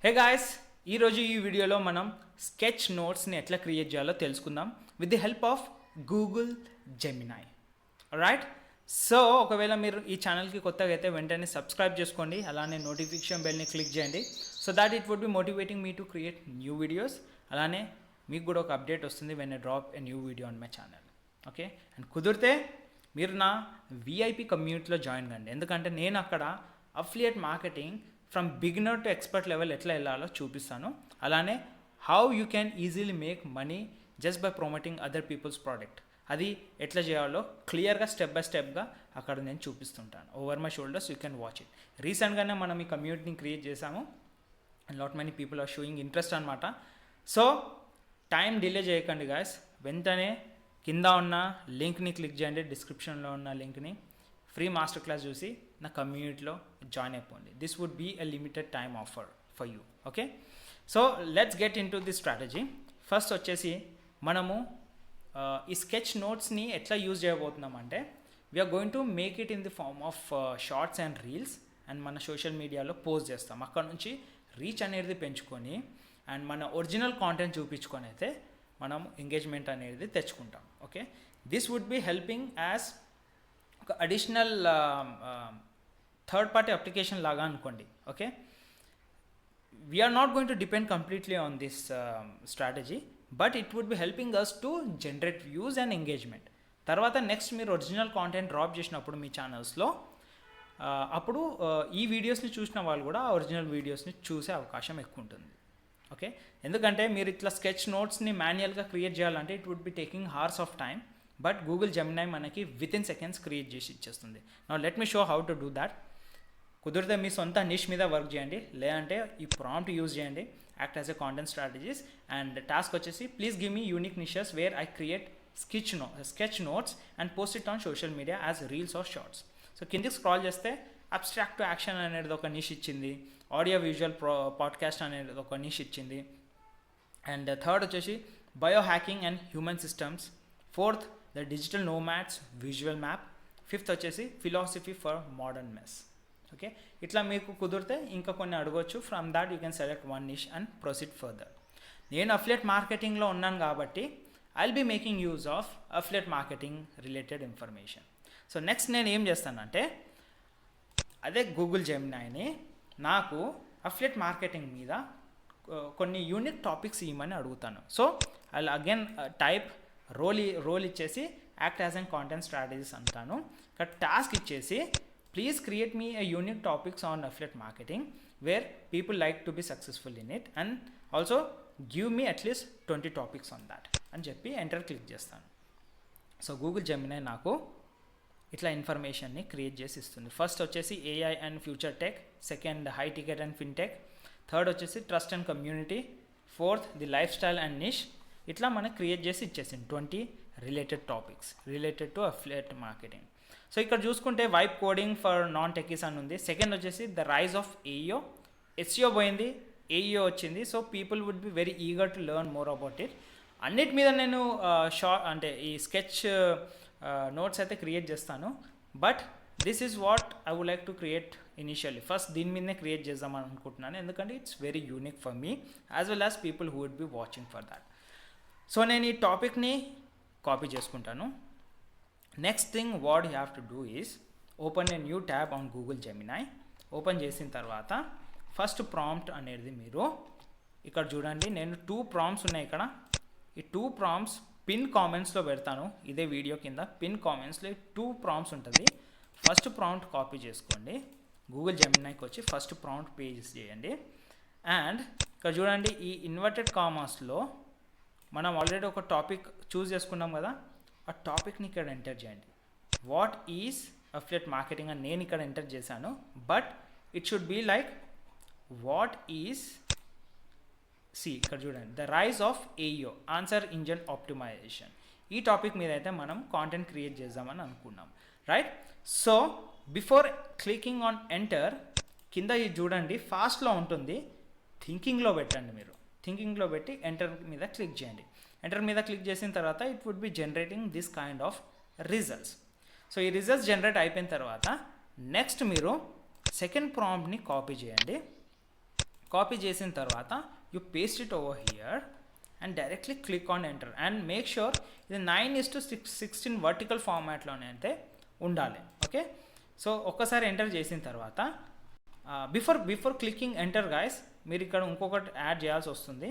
Hey guys, ఈరోజు ఈ వీడియోలో మనం స్కెచ్ నోట్స్ని ఎట్లా క్రియేట్ చేయాలో తెలుసుకుందాం with the help of Google Gemini. Right. So ఒకవేళ మీరు ఈ ఛానల్కి కొత్తగా అయితే వెంటనే సబ్స్క్రైబ్ చేసుకోండి, అలానే నోటిఫికేషన్ బెల్ని క్లిక్ చేయండి so that it would be motivating me to create new videos. అలానే మీకు కూడా ఒక అప్డేట్ వస్తుంది when I drop a new video on my channel. Okay, and కుదిరితే మీరు నా విఐపి కమ్యూనిటీలో జాయిన్ కండి, ఎందుకంటే నేను అక్కడ affiliate marketing from beginner to expert level ఎట్లా వెళ్ళాలో చూపిస్తాను. అలానే how you can easily make money just by promoting other people's product, అది ఎట్లా చేయాలో క్లియర్గా స్టెప్ బై స్టెప్గా అక్కడ నేను చూపిస్తుంటాను. Over my shoulders you can watch it. రీసెంట్గానే మనం ఈ కమ్యూనిటీని క్రియేట్ చేసాము and lot many people are showing interest అనమాట. సో టైం డిలే చేయకండి గాయస్, వెంటనే కింద ఉన్న లింక్ని క్లిక్ చేయండి, డిస్క్రిప్షన్లో ఉన్న లింక్ని, ఫ్రీ మాస్టర్ క్లాస్ చూసి నా కమ్యూనిటీలో జాయిన్ అయిపోండి. This would be a limited time offer for you. Okay, so let's get into the strategy. First వచ్చేసి మనము ఈ స్కెచ్ నోట్స్ని ఎట్లా యూజ్ చేయబోతున్నాం అంటే, we're going to make it in the form of shorts and reels అండ్ మన social మీడియాలో పోస్ట్ చేస్తాం. అక్కడ నుంచి రీచ్ అనేది పెంచుకొని అండ్ మన ఒరిజినల్ కాంటెంట్ చూపించుకొని అయితే మనం ఎంగేజ్మెంట్ అనేది తెచ్చుకుంటాం. Okay, this would be helping as ఒక అడిషనల్ థర్డ్ పార్టీ అప్లికేషన్ లాగా అనుకోండి. Okay, we're not going to depend completely on this strategy, but it would be helping us to generate views and engagement. తర్వాత next మీరు original content drop చేసినప్పుడు మీ ఛానల్స్లో అప్పుడు ఈ వీడియోస్ని చూసిన వాళ్ళు కూడా ఒరిజినల్ వీడియోస్ని చూసే అవకాశం ఎక్కువ ఉంటుంది. ఓకే, ఎందుకంటే మీరు ఇట్లా స్కెచ్ నోట్స్ని మాన్యువల్గా క్రియేట్ చేయాలంటే it would be taking hours of time, but Google Gemini మనకి విత్ ఇన్ సెకండ్స్ క్రియేట్ చేసి ఇచ్చేస్తుంది. Now let me show how to do that. కుదిరితే మీ సొంత నిష్ మీద వర్క్ చేయండి, లేదంటే ఈ ప్రాంప్ట్ యూజ్ చేయండి, act as a content strategies. And task వచ్చేసి please give me unique niches where I create sketch notes and post it on social media as reels or shorts. So కిందికి scroll చేస్తే abstract to action అనేది ఒక niche ఇచ్చింది, audio visual podcast అనేది ఒక niche ఇచ్చింది, and third వచ్చేసి bio hacking and human systems, fourth the digital nomads visual map, fifth వచ్చేసి philosophy for modern mess. Okay, ఇట్లా మీకు కుదిరితే ఇంకా కొన్ని అడగవచ్చు. From that you can select one niche and proceed further. నేను అఫిలియేట్ మార్కెటింగ్లో ఉన్నాను కాబట్టి I will be making use of affiliate marketing related information. So next నేను ఏం చేస్తానంటే, అదే గూగుల్ జెమినాయ్ని నాకు అఫిలియేట్ మార్కెటింగ్ మీద కొన్ని యూనిక్ టాపిక్స్ ఇవ్వమని అడుగుతాను. So I again type role ఇచ్చేసి act as and content strategies అంటాను. ఇక్కడ టాస్క్ ఇచ్చేసి please create me a unique topics on affiliate marketing where people like to be successful in it and also give me at least 20 topics on that అని చెప్పి enter click చేస్తాను. So Google Gemini నాకు ఇట్లా ఇన్ఫర్మేషన్ని create చేసి ఇస్తుంది. First వచ్చేసి AI and future tech, second high ticket and fintech, third వచ్చేసి trust and community, fourth the life style and niche. ఇట్లా మనకు క్రియేట్ చేసి ఇచ్చేసింది 20 related topics related to affiliate marketing. So ఇక్కడ చూసుకుంటే vibe coding for non techies అని ఉంది. Second వచ్చేసి the rise of AEO, SEO పోయింది, ఏఈఓ వచ్చింది. So people would be very eager to learn more about it. అన్నిటి మీద నేను అంటే ఈ స్కెచ్ నోట్స్ అయితే క్రియేట్ చేస్తాను, but this is what I would like to create initially. First దీని మీదనే క్రియేట్ చేద్దామని అనుకుంటున్నాను, ఎందుకంటే it's very unique for me as well as people who would be watching for that. So నేను ఈ టాపిక్ని కాపీ చేసుకుంటాను. Next thing what you have to do is open a new tab on Google Gemini. Open చేసిన తర్వాత first prompt అనేది మీరు ఇక్కడ చూడండి, నేను 2 ప్రాంప్ట్స్ ఉన్నాయి ఇక్కడ. ఈ 2 ప్రాంప్ట్స్ పిన్ కామెంట్స్లో పెడతాను. ఇదే వీడియో కింద పిన్ కామెంట్స్లో 2 ప్రాంప్ట్స్ ఉంటుంది. ఫస్ట్ ప్రాంప్ట్ కాపీ చేసుకోండి, గూగుల్ జెమినాయ్కి వచ్చి ఫస్ట్ ప్రాంప్ట్ పేజ్ చేయండి. అండ్ ఇక్కడ చూడండి, ఈ ఇన్వర్టెడ్ కామర్స్లో మనం ఆల్రెడీ ఒక టాపిక్ చూస్ చేసుకున్నాం కదా, ఆ టాపిక్ని ఇక్కడ ఎంటర్ చేయండి. వాట్ ఈజ్ అఫిలియేట్ మార్కెటింగ్ అని నేను ఇక్కడ ఎంటర్ చేశాను, but it should be like what is ఇక్కడ చూడండి, the rise of AEO answer engine optimisation. ఈ టాపిక్ మీద అయితే మనం కాంటెంట్ క్రియేట్ చేద్దామని అనుకున్నాం, right? So before clicking on enter కింద ఇది చూడండి ఫాస్ట్లో ఉంటుంది, థింకింగ్లో పెట్టండి. మీరు థింకింగ్లో పెట్టి ఎంటర్ మీద క్లిక్ చేయండి. ఎంటర్ మీద క్లిక్ చేసిన తర్వాత it would be generating this kind of results. So ఈ రిజల్ట్స్ జనరేట్ అయిపోయిన తర్వాత నెక్స్ట్ మీరు సెకండ్ ప్రాంప్ట్ని కాపీ చేయండి. కాపీ చేసిన తర్వాత you paste it over here and directly click on enter and make sure ఇది 9:16 వర్టికల్ ఫార్మాట్లోనే అయితే ఉండాలి. ఓకే, సో ఒక్కసారి ఎంటర్ చేసిన తర్వాత బిఫోర్ క్లికింగ్ ఎంటర్ గాయస్ మీరు ఇక్కడ ఇంకొకటి యాడ్ చేయాల్సి వస్తుంది.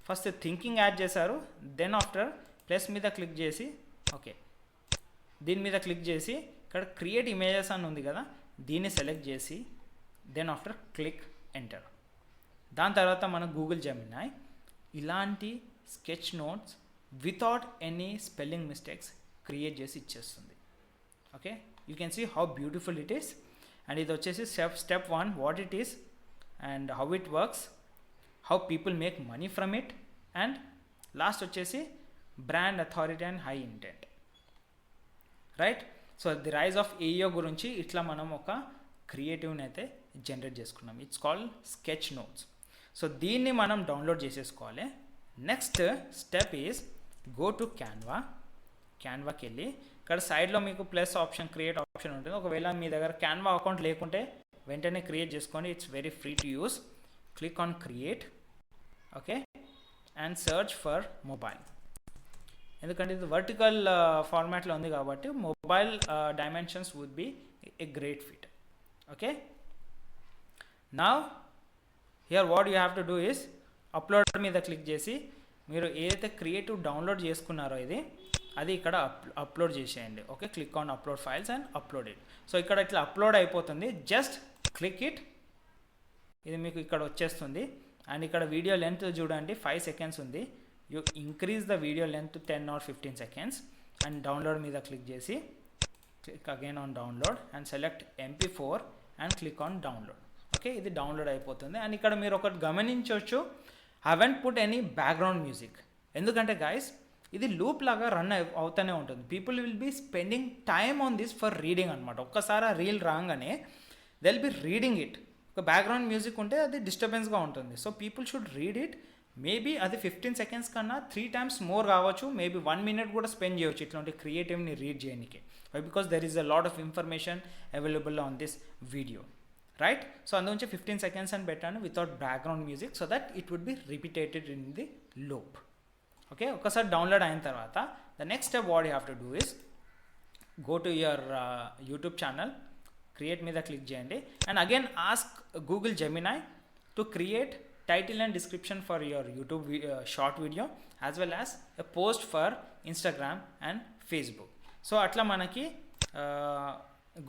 ఫస్ట్ థింకింగ్ యాడ్ చేశారు, దెన్ ఆఫ్టర్ ప్లస్ మీద క్లిక్ చేసి ఓకే దీని మీద క్లిక్ చేసి ఇక్కడ క్రియేట్ ఇమేజెస్ అని ఉంది కదా, దీన్ని సెలెక్ట్ చేసి దెన్ ఆఫ్టర్ క్లిక్ ఎంటర్. దాని తర్వాత మన గూగుల్ జెమినీ ఇలాంటి sketch notes without any spelling mistakes create చేసి ఇచ్చేస్తుంది. Okay, you can see how beautiful it is. And ఇది వచ్చేసి step 1 what it is and how it works, how people make money from it, and last వచ్చేసి brand authority and high intent. Right, so the rise of AEO గురించి ఇట్లా మనం ఒక క్రియేటివ్ని అయితే generate చేసుకున్నాం. It's called sketch notes. So దీన్ని మనం డౌన్లోడ్ చేసేసుకోవాలి. Next step is go to క్యాన్వాకి వెళ్ళి ఇక్కడ సైడ్లో మీకు ప్లస్ ఆప్షన్ క్రియేట్ ఆప్షన్ ఉంటుంది. ఒకవేళ మీ దగ్గర క్యాన్వా అకౌంట్ లేకుంటే వెంటనే క్రియేట్ చేసుకోండి, it's very free to use. Click on create, okay, and search for mobile. ఎందుకంటే ఇది వర్టికల్ ఫార్మాట్లో ఉంది కాబట్టి mobile dimensions would be a great fit. Okay, now here what you have to do is upload మీద click చేసి మీరు ఏదైతే creative download చేసుకున్నారో అది ఇక్కడ అప్లోడ్ చేసేయండి. Okay, click on upload files and upload it. So ఇక్కడ ఇట్లా అప్లోడ్ అయిపోతుంది, జస్ట్ క్లిక్ ఇట్, ఇది మీకు ఇక్కడ వచ్చేస్తుంది. అండ్ ఇక్కడ వీడియో లెంత్ చూడండి 5 seconds ఉంది. You increase the video length 10 or 15 seconds and download మీద క్లిక్ చేసి click again on download and select MP4 and click on download. Okay, ఇది డౌన్లోడ్ అయిపోతుంది. అండ్ ఇక్కడ మీరు ఒకటి గమనించవచ్చు, haven't put any background music. ఎందుకంటే గాయస్ ఇది లూప్ లాగా రన్ అవుతూనే ఉంటుంది. People will be spending time on this for reading అనమాట. ఒక్కసారి ఆ రీల్ రాగానే they will be reading it. ఒక బ్యాక్గ్రౌండ్ మ్యూజిక్ ఉంటే అది డిస్టర్బెన్స్గా ఉంటుంది. So people should read it. Maybe అది 15 seconds కన్నా 3 times మోర్ కావచ్చు, మేబీ 1 minute కూడా స్పెండ్ చేయవచ్చు ఇట్లాంటి క్రియేటివ్ని రీడ్ చేయడానికి. Because there is a lot of information available on this video, right? So అందుగురించి 15 seconds అని పెట్టాను without background music, so that it would be repeated in the loop. Okay, ఒకసారి download అయిన తర్వాత the next step what you have to do is go to your YouTube channel, create మీద click చేయండి and again ask Google Gemini to create title and description for your YouTube short video as well as a post for Instagram and Facebook. So అట్లా మనకి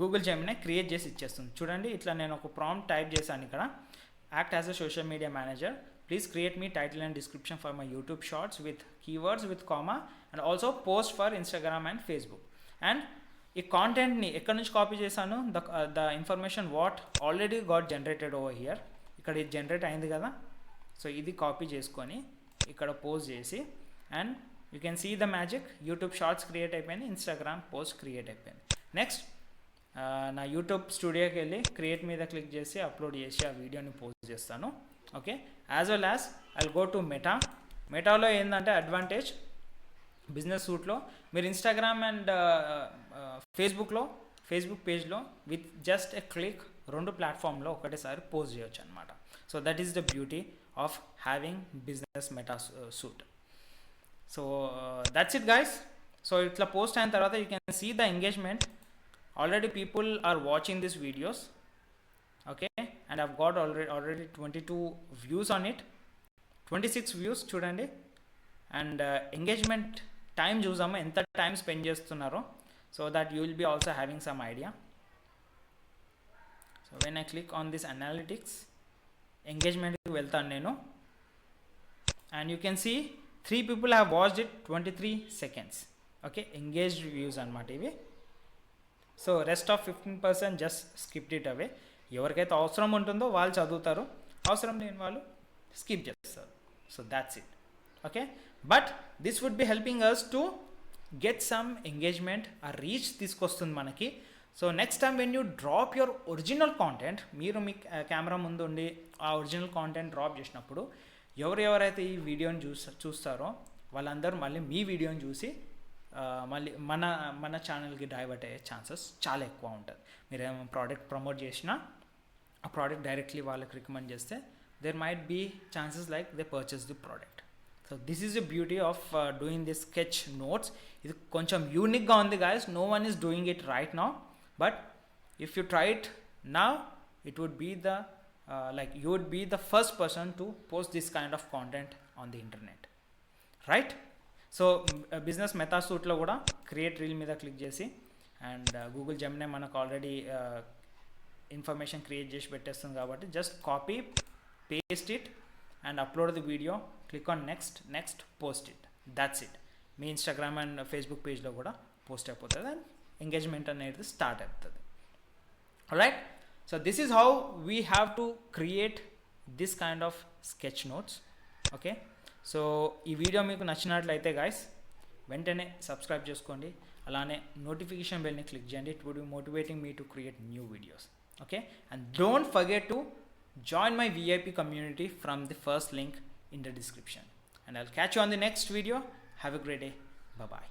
Google Gemini create చేసి ఇచ్చేస్తుంది. చూడండి, ఇట్లా నేను ఒక ప్రాంప్ట్ టైప్ చేశాను ఇక్కడ, act as a social media manager, please create me title and description for my YouTube shots with keywords with comma and also post for Instagram and Facebook. And ఈ కాంటెంట్ని ఎక్కడి నుంచి కాపీ చేశాను, the information what already got generated over here, ఇక్కడ ఇది generate అయింది కదా, so ఇది copy చేసుకొని ఇక్కడ పోస్ట్ చేసి and you can see the magic, YouTube shorts create అయిపోయింది, ఇన్స్టాగ్రామ్ పోస్ట్ క్రియేట్ అయిపోయింది. నెక్స్ట్ నా యూట్యూబ్ స్టూడియోకి వెళ్ళి క్రియేట్ మీద క్లిక్ చేసి అప్లోడ్ చేసి ఆ వీడియోని పోస్ట్ చేస్తాను. Okay, as well as I go to మెటాలో ఏంటంటే అడ్వాంటేజ్, బిజినెస్ సూట్లో మీరు ఇన్స్టాగ్రామ్ అండ్ ఫేస్బుక్ పేజ్లో విత్ జస్ట్ ఎ క్లిక్ 2 ప్లాట్ఫామ్లో ఒకటేసారి పోస్ట్ చేయొచ్చు అనమాట. So that is the beauty of having business Meta suite. So that's it guys. So ఇట్లా పోస్ట్ అయిన తర్వాత you can see the engagement. Already people are watching this videos. Okay, and I've got already 22 views on it, 26 views చూడండి. And engagement time చూసాము, ఎంత time spend చేస్తున్నారో, so that you will be also having some idea. So when I click on this analytics, ఎంగేజ్మెంట్కి వెళ్తాను నేను and you can see 3 people have watched it 23 seconds. Okay, engaged views అనమాట ఇవి. So rest of 15% just skipped it away. ఎవరికైతే అవసరం ఉంటుందో వాళ్ళు చదువుతారు, అవసరం లేని వాళ్ళు స్కిప్ చేస్తారు. So that's it. Okay, but this would be helping us to get some engagement, ఆ రీచ్ తీసుకొస్తుంది మనకి. So next time when you drop your original content, మీరు మీ కెమెరా ముందు ఉండి ఆ ఒరిజినల్ కాంటెంట్ డ్రాప్ చేసినప్పుడు ఎవరైతే ఈ వీడియోని చూస్తారో వాళ్ళందరూ మళ్ళీ మీ వీడియోని చూసి మళ్ళీ మన ఛానల్కి డైవర్ట్ అయ్యే ఛాన్సెస్ చాలా ఎక్కువ ఉంటుంది. మీరు ఏమైనా ప్రోడక్ట్ ప్రమోట్ చేసినా ఆ ప్రోడక్ట్ డైరెక్ట్లీ వాళ్ళకి రికమెండ్ చేస్తే there might be chances like they purchase the product. So this is the beauty of doing this sketch notes. ఇది కొంచెం యూనిక్గా ఉంది guys, no one is doing it right now, but if you try it now, it would be the like you would be the first person to post this kind of content on the internet, right? So business Meta సూట్లో కూడా create reel మీద click చేసి and Google Gemini మనకు already information create చేసి పెట్టేస్తుంది కాబట్టి just copy paste it and upload the video, click on next post it, that's it. మీ Instagram and Facebook పేజ్లో కూడా పోస్ట్ అయిపోతుంది అండ్ ఎంగేజ్మెంట్ అనేది స్టార్ట్ అవుతుంది. Right, so this is how we have to create this kind of sketch notes. Okay, so ఈ video మీకు నచ్చినట్లయితే guys వెంటనే సబ్స్క్రైబ్ చేసుకోండి, అలానే నోటిఫికేషన్ బెల్ని క్లిక్ చేయండి. It would be motivating me to create new videos. Okay, and don't forget to join my VIP community from the first link in the description, and I'll catch you on the next video. Have a great day. Bye bye.